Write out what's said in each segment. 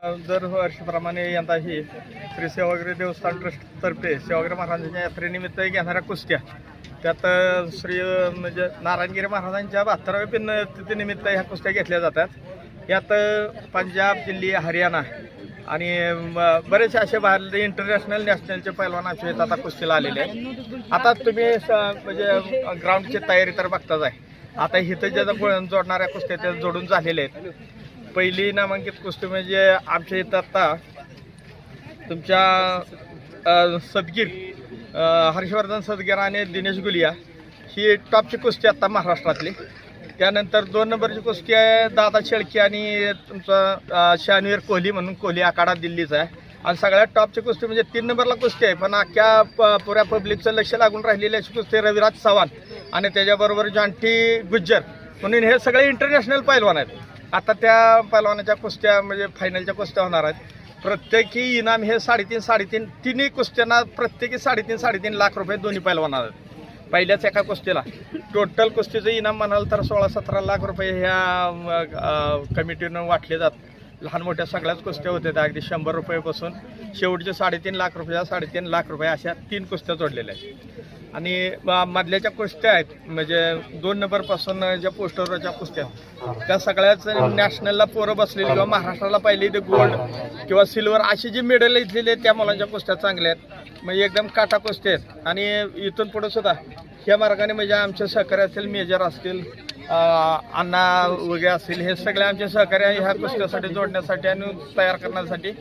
दरवर्षीप्रमाणे यंदाही श्री सेवागिरी देवस्थान ट्रस्टतर्फे सेवागिरी महाराजांच्या यात्रेनिमित्त घेणाऱ्या कुस्त्या त्यात म्हणजे नारायणगिरी महाराजांच्या 72व्या पुण्यतिथीनिमित्त ह्या कुस्त्या घेतल्या जातात। यात पंजाब, दिल्ली, हरियाणा आणि बरेचसे असे बाहेर इंटरनॅशनल नॅशनलचे पैलवान असे आता कुस्तीला आलेले आहेत। आता तुम्ही म्हणजे ग्राउंडची तयारी तर बघताच आहे। आता इथं ज्या जोडणाऱ्या कुस्त्या त्या जोडून झालेल्या आहेत। पहिली नामांकित कुस्ती म्हणजे आमच्या इथं आता तुमच्या सदगीर हर्षवर्धन सदगीर आणि दिनेश गुलिया ही टॉपची कुस्ती आता महाराष्ट्रातली। त्यानंतर 2 नंबरची कुस्ती आहे दादा शेळके आणि तुमचा शानवीर कोहली म्हणून कोहली आखाडा दिल्लीचा आहे। आणि सगळ्यात टॉपची कुस्ती म्हणजे 3 नंबरला कुस्ती आहे, पण अख्ख्या पुऱ्या पब्लिकचं लक्ष लागून राहिलेली अशी कुस्ती रविराज चव्हाण आणि त्याच्याबरोबर जॉन्टी गुज्जर म्हणून हे सगळे इंटरनॅशनल पैलवान आहेत। आता त्या पैलवानाच्या कुस्त्या म्हणजे फायनलच्या कुस्त्या होणार आहेत। प्रत्येकी इनाम हे 3.5 तिन्ही कुस्त्यांना प्रत्येकी 3.5 लाख रुपये दोन्ही पैलवानाला आहेत। पहिल्याच एका कुस्तीला टोटल कुस्तीचं इनाम म्हणाल तर 16-17 लाख रुपये ह्या कमिटीनं वाटले जातात। लहान मोठ्या सगळ्याच कुस्त्या होत्या त्या अगदी 100 रुपयेपासून शेवटचे 3.5 लाख रुपये 3.5 लाख रुपये अशा 3 कुस्त्या जोडलेल्या आहेत। आणि मधल्याच्या कुस्त्या आहेत म्हणजे 2 नंबरपासून ज्या पोस्टरवरच्या कुस्त्या त्या सगळ्याच नॅशनलला पोरं बसलेली किंवा महाराष्ट्राला पाहिली ते गोल्ड किंवा सिल्वर अशी जी मेडल घेतलेली आहेत त्या मुलांच्या कुस्त्या चांगल्या आहेत, म्हणजे एकदम काटा कुस्त्या आहेत। आणि इथून पुढे सुद्धा ह्या मार्गाने म्हणजे आमचे सहकारी असतील, मेजर असतील, अण्णा वगैरे असतील, हे सगळे आमचे सहकारी ह्या कुस्त्यासाठी जोडण्यासाठी आणि तयार करण्यासाठी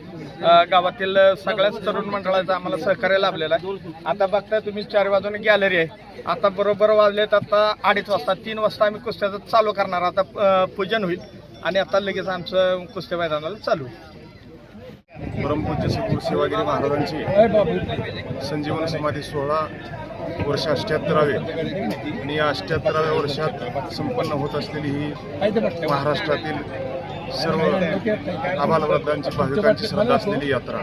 गावातील सगळ्याच तरुण मंडळाचं आम्हाला सहकार्य लाभलेलं आहे। आता बघताय तुम्ही 4 बाजूने गॅलरी आहे। आता बरोबर वाजलेत आता 2:30 वाजता 3 वाजता आम्ही कुस्त्याचं चालू करणार। आता पूजन होईल आणि आता लगेच आमचं कुस्त्या मैदानाला चालू होईल। परमपूज्य सद्गुरू सेवागिरी महाराजांची संजीवन समाधी 16 वर्ष 78वे आणि या 78व्या वर्षात संपन्न होत असलेली ही महाराष्ट्रातील सर्व आबालवृद्धांची भाविकांची श्रद्धा असलेली यात्रा।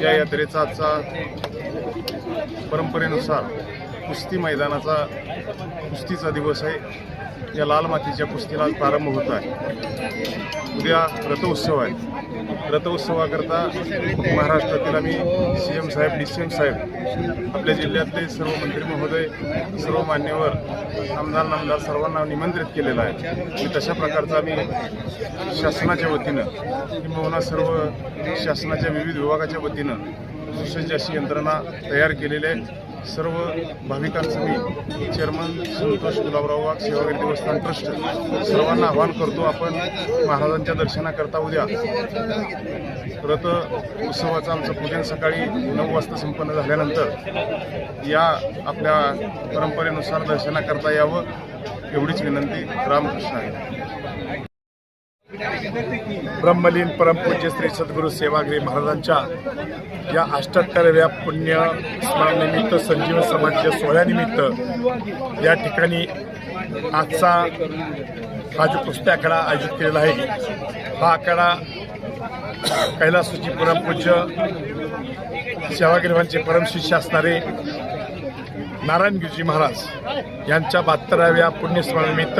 या यात्रेचा आजचा परंपरेनुसार कुस्ती मैदानाचा कुस्तीचा दिवस आहे। या लाल मातीच्या कुस्तीला प्रारंभ होत आहे। उद्या रथोत्सव आहे। रथोत्सवाकरता महाराष्ट्रातील आम्ही CM साहेब, DCM साहेब, आपल्या जिल्ह्यातले सर्व मंत्री महोदय, सर्व मान्यवर, आमदार नामदार सर्वांना निमंत्रित केलेलं आहे। आणि तशा प्रकारचं आम्ही शासनाच्या वतीनं किंवा सर्व शासनाच्या विविध विभागाच्या वतीनं सुसज्ज अशी यंत्रणा तयार केलेली आहे। सर्व भाविकांचं मी चेअरमन संतोष गुलाबराव वाघ सेवागिरी देवस्थान ट्रस्ट सर्वांना आवाहन करतो, आपण महाराजांच्या दर्शनाकरता उद्या रथ उत्सवाचं आमचं पूजन सकाळी 9 वाजता संपन्न झाल्यानंतर या आपल्या परंपरेनुसार दर्शनाकरता यावं एवढीच विनंती। रामकृष्ण आहे। ब्रह्मलीन परमपूज्य श्री सद्गुरू सेवागिरी महाराजांच्या या 78व्या पुण्य स्मरणानिमित्त संजीवन समाधीच्या सोहळ्यानिमित्त या ठिकाणी आजचा हा जो कुस्ती आखाडा आयोजित केलेला आहे, हा आखाडा कैलासवासी परमपूज्य सेवागिरीवांचे परमशिष्य असणारे नारायणगिरीजी महाराज यांच्या 72व्या पुण्यस्मरणानिमित्त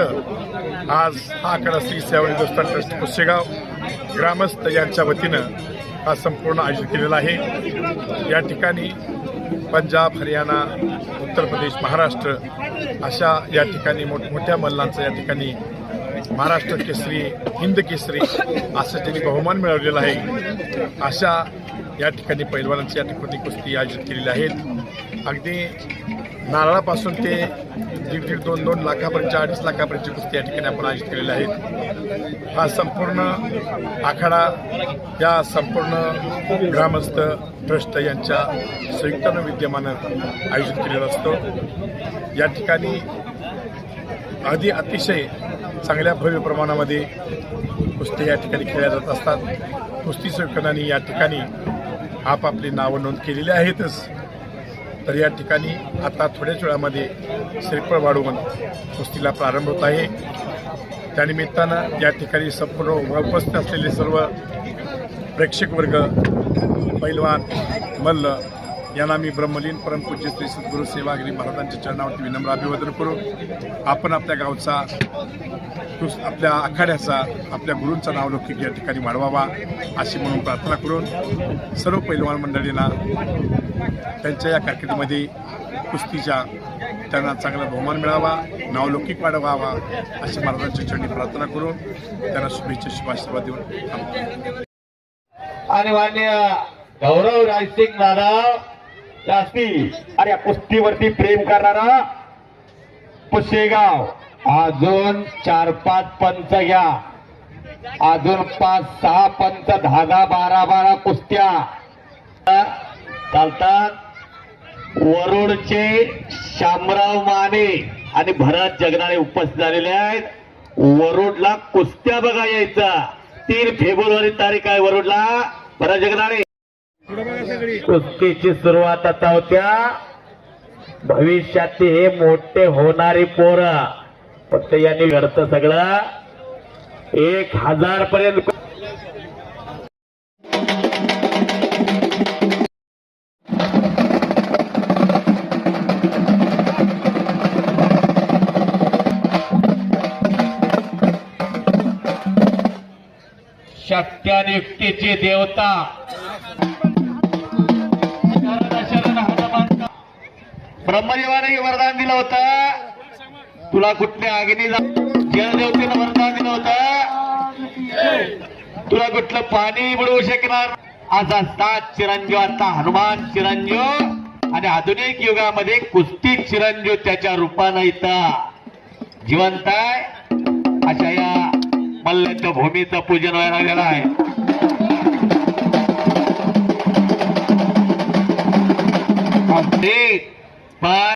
आज हा आखाडा श्री सेवागिरी देवस्थान ट्रस्ट पुसेगाव ग्रामस्थ यांच्या वतीनं हा संपूर्ण आयोजित केलेला आहे। या ठिकाणी पंजाब, हरियाणा, उत्तर प्रदेश, महाराष्ट्र अशा या ठिकाणी मोठमोठ्या मल्लांचा या ठिकाणी महाराष्ट्र केसरी, हिंद केसरी असं त्यांनी बहुमान मिळवलेला आहे। अशा या ठिकाणी पैलवानांची या ठिकाणी कुस्ती आयोजित केलेली आहेत। अगदी नारळापासून ते 1.5-2 लाखापर्यंत 2.5 लाखापर्यंतची कुस्ती या ठिकाणी आपण आयोजित केलेल्या आहेत। हा संपूर्ण आखाडा या संपूर्ण ग्रामस्थ ट्रस्ट यांच्या संयुक्तानं विद्यमानं आयोजित केलेला असतो। या ठिकाणी अतिशय चांगल्या भव्य प्रमाणामध्ये कुस्ती या ठिकाणी खेळल्या जात असतात। कुस्ती संयोजकांनी या ठिकाणी आपापली नावं नोंद केलेली आहेतच, तर या ठिकाणी आता थोड्याच वेळामध्ये श्रीफळ वाढवून कुस्तीला प्रारंभ होत आहे। त्यानिमित्तानं या ठिकाणी संपूर्ण उपस्थित असलेले सर्व प्रेक्षक वर्ग, पैलवान, मल्ल यांना मी ब्रह्मलीन परमपूज्य श्री सद्गुरू सेवागिरी महाराजांच्या चरणावरती विनम्र अभिवादन करू। आपण आपल्या गावचा आपल्या आखाड्याचा, आपल्या गुरूंचा नावलौकिक या ठिकाणी वाढवावा अशी म्हणून प्रार्थना करून सर्व पैलवान मंडळींना त्यांच्या या कारकिर्दीमध्ये कुस्तीच्या त्यांना चांगला बहुमान मिळावा, नावलौकिक वाढवावा अशी महाराजांच्या चरणी प्रार्थना करून त्यांना शुभेच्छा शुभाशीर्वाद देऊन थांबतो. आणि मान्य गौरव राजसिंग जाधव जास्ती आणि या कुस्तीवरती प्रेम करणारा पुशेगाव. अजून 4-5 पंच घ्या, अजून 5-6 पंच, 10-12 कुस्त्या चालतात. वरुडचे शामराव माने आणि भरत जगदाळे उपस्थित झालेले आहेत. वरुडला कुस्त्या बघा यायचा. 3 फेब्रुवारी तारीख आहे वरुडला. भरत जगदाळे कुस्तीची सुरुवात आता होत्या. भविष्यात हे मोठे होणारी पोरं फक्त यांनी घडतं सगळं 1000 पर्यंत. शक्ती आणि युक्तीची देवता ब्रह्मदेवाने वरदान दिलं होतं, तुला कुठल्या अग्नी जलदेवतेनं वरदान दिलं होतं, तुला कुठलं पाणी बुडवू शकणार. असा 7 चिरंजीव, आता हनुमान चिरंजीव आणि आधुनिक युगामध्ये कुस्ती चिरंजीव त्याच्या रूपानं इथं जिवंत आहे. अशा या मल्लयुद्ध भूमीचं पूजन व्हायला गेलं आहे. पण